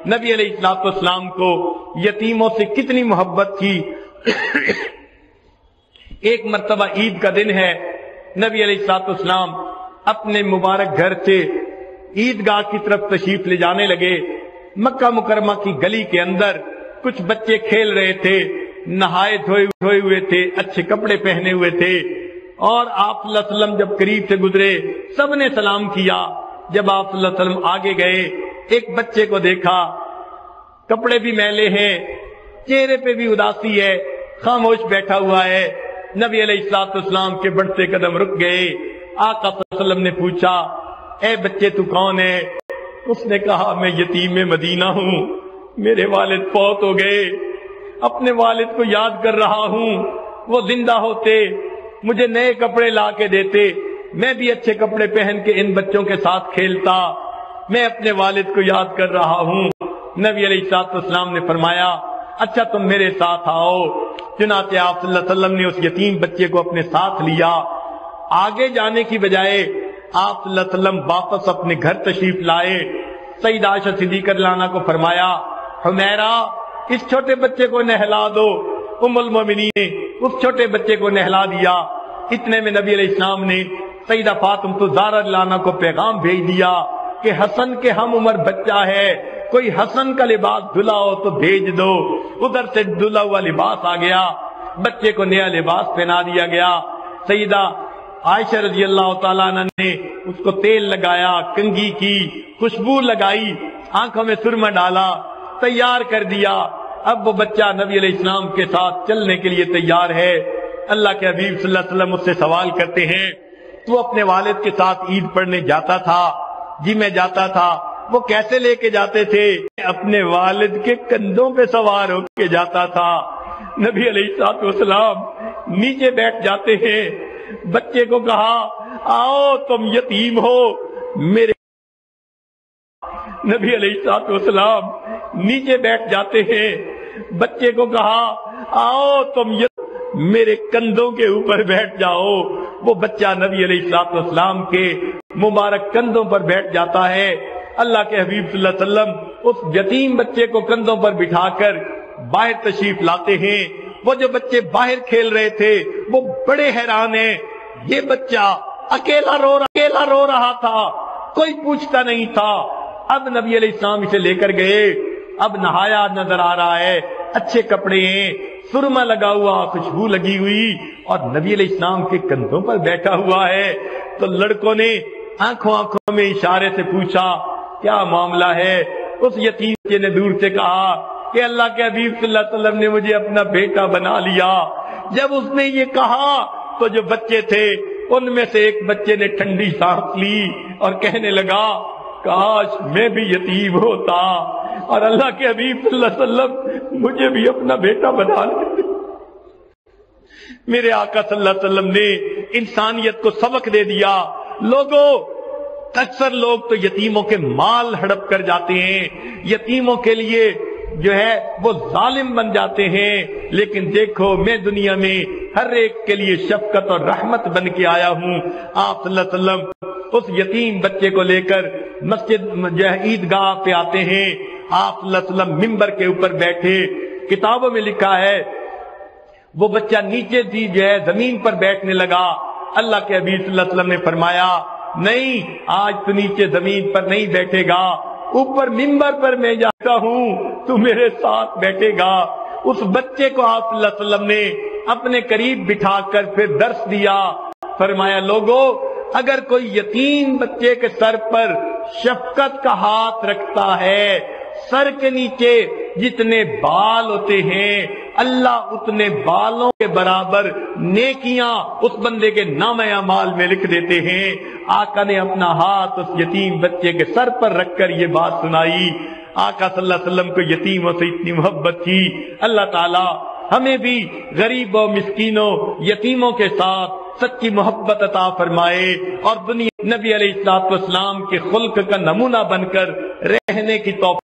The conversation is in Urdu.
نبی علیہ السلام کو یتیموں سے کتنی محبت تھی۔ ایک مرتبہ عید کا دن ہے، نبی علیہ السلام اپنے مبارک گھر سے عیدگاہ کی طرف تشریف لے جانے لگے۔ مکہ مکرمہ کی گلی کے اندر کچھ بچے کھیل رہے تھے، نہائے دھوئے ہوئے تھے، اچھے کپڑے پہنے ہوئے تھے، اور آپ صلی اللہ علیہ وسلم جب قریب سے گزرے سب نے سلام کیا۔ جب آپ صلی اللہ علیہ وسلم آگے گئے، ایک بچے کو دیکھا، کپڑے بھی میلے ہیں، چہرے پہ بھی اداسی ہے، خاموش بیٹھا ہوا ہے۔ نبی علیہ السلام کے بڑھتے قدم رک گئے۔ آقا صلی اللہ علیہ وسلم نے پوچھا، اے بچے تو کون ہے؟ اس نے کہا، میں یتیم مدینہ ہوں، میرے والد فوت ہو گئے، اپنے والد کو یاد کر رہا ہوں، وہ زندہ ہوتے مجھے نئے کپڑے لا کے دیتے، میں بھی اچھے کپڑے پہن کے ان بچوں کے ساتھ کھیلتا، میں اپنے والد کو یاد کر رہا ہوں۔ نبی علیہ السلام نے فرمایا، اچھا تم میرے ساتھ آؤ۔ چنانچہ آپ صلی اللہ علیہ وسلم نے اس یتیم بچے کو اپنے ساتھ لیا۔ آگے جانے کی بجائے آپ صلی اللہ علیہ وسلم واپس اپنے گھر تشریف لائے۔ سیدہ عائشہ صدیقہ رضی اللہ عنہا کو فرمایا، حمیرہ اس چھوٹے بچے کو نہلا دو۔ ام المومنین نے اس چھوٹے بچے کو نہلا دیا۔ اتنے میں نبی علیہ السلام نے سیدہ فاطمہ الزہرا رضی اللہ عنہا کو پیغام بھیج دیا کہ حسن کے ہم عمر بچہ ہے، کوئی حسن کا لباس دھلا ہو تو بھیج دو۔ ادھر سے دھلا ہوا لباس آ گیا، بچے کو نیا لباس پہنا دیا گیا۔ سیدہ عائشہ رضی اللہ تعالیٰ عنہ نے اس کو تیل لگایا، کنگھی کی، خوشبو لگائی، آنکھوں میں سرما ڈالا، تیار کر دیا۔ اب وہ بچہ نبی علیہ السلام کے ساتھ چلنے کے لیے تیار ہے۔ اللہ کے حبیب صلی اللہ علیہ وسلم اس سے سوال کرتے ہیں، تو اپنے والد کے ساتھ عید پڑھنے جاتا تھا؟ جی میں جاتا تھا۔ وہ کیسے لے کے جاتے تھے؟ اپنے والد کے کندھوں پہ سوار ہو کے جاتا تھا۔ نبی علیہ السلام نیچے بیٹھ جاتے ہیں، بچے کو کہا، آؤ تم یتیم ہو میرے۔ نبی علیہ السلام نیچے بیٹھ جاتے ہیں، بچے کو کہا، آؤ تم میرے کندھوں کے اوپر بیٹھ جاؤ۔ وہ بچہ نبی علیہ السلام کے مبارک کندھوں پر بیٹھ جاتا ہے۔ اللہ کے حبیب صلی اللہ علیہ وسلم اس یتیم بچے کو کندھوں پر بٹھا کر باہر تشریف لاتے ہیں۔ وہ جو بچے باہر کھیل رہے تھے وہ بڑے حیران ہیں، یہ بچہ اکیلا رو رہا تھا، کوئی پوچھتا نہیں تھا۔ اب نبی علیہ السلام اسے لے کر گئے، اب نہایا نظر آ رہا ہے، اچھے کپڑے ہیں، سرما لگا ہوا، خوشبو لگی ہوئی، اور نبی علیہ السلام کے کندھوں پر بیٹھا ہوا ہے۔ تو لڑکوں نے آنکھوں میں اشارے سے پوچھا، کیا معاملہ ہے؟ اس یتیم بچے نے دور سے کہا کہ اللہ کے حبیب صلی اللہ علیہ وسلم نے مجھے اپنا بیٹا بنا لیا۔ جب اس نے یہ کہا تو جو بچے تھے ان میں سے ایک بچے نے ٹھنڈی سانس لی اور کہنے لگا، کاش میں بھی یتیم ہوتا اور اللہ کے حبیب صلی اللہ علیہ وسلم مجھے بھی اپنا بیٹا بنا لیتے۔ میرے آقا صلی اللہ علیہ وسلم نے انسانیت کو سبق دے دیا۔ لوگوں، اکثر لوگ تو یتیموں کے مال ہڑپ کر جاتے ہیں، یتیموں کے لیے جو ہے وہ ظالم بن جاتے ہیں، لیکن دیکھو میں دنیا میں ہر ایک کے لیے شفقت اور رحمت بن کے آیا ہوں۔ آپ صلی اللہ علیہ وسلم اس یتیم بچے کو لے کر مسجد جو ہے عیدگاہ پہ آتے ہیں۔ آپ صلی اللہ علیہ وسلم ممبر کے اوپر بیٹھے، کتابوں میں لکھا ہے وہ بچہ نیچے دی جو ہے زمین پر بیٹھنے لگا۔ اللہ کے حبیب صلی اللہ علیہ وسلم نے فرمایا، نہیں آج تو نیچے زمین پر نہیں بیٹھے گا، اوپر ممبر پر میں جاتا ہوں تو میرے ساتھ بیٹھے گا۔ اس بچے کو آپ صلی اللہ علیہ وسلم نے اپنے قریب بٹھا کر پھر درس دیا۔ فرمایا، لوگو اگر کوئی یتیم بچے کے سر پر شفقت کا ہاتھ رکھتا ہے، سر کے نیچے جتنے بال ہوتے ہیں اللہ اتنے بالوں کے برابر نیکیاں اس بندے کے نام اعمال میں لکھ دیتے ہیں۔ آقا نے اپنا ہاتھ اس یتیم بچے کے سر پر رکھ کر یہ بات سنائی۔ آقا صلی اللہ علیہ وسلم کو یتیموں سے اتنی محبت تھی۔ اللہ تعالی ہمیں بھی غریبوں، مسکینوں، یتیموں کے ساتھ سچی محبت عطا فرمائے اور دنیا نبی علیہ السلام کے خلق کا نمونہ بن کر رہنے کی توفیق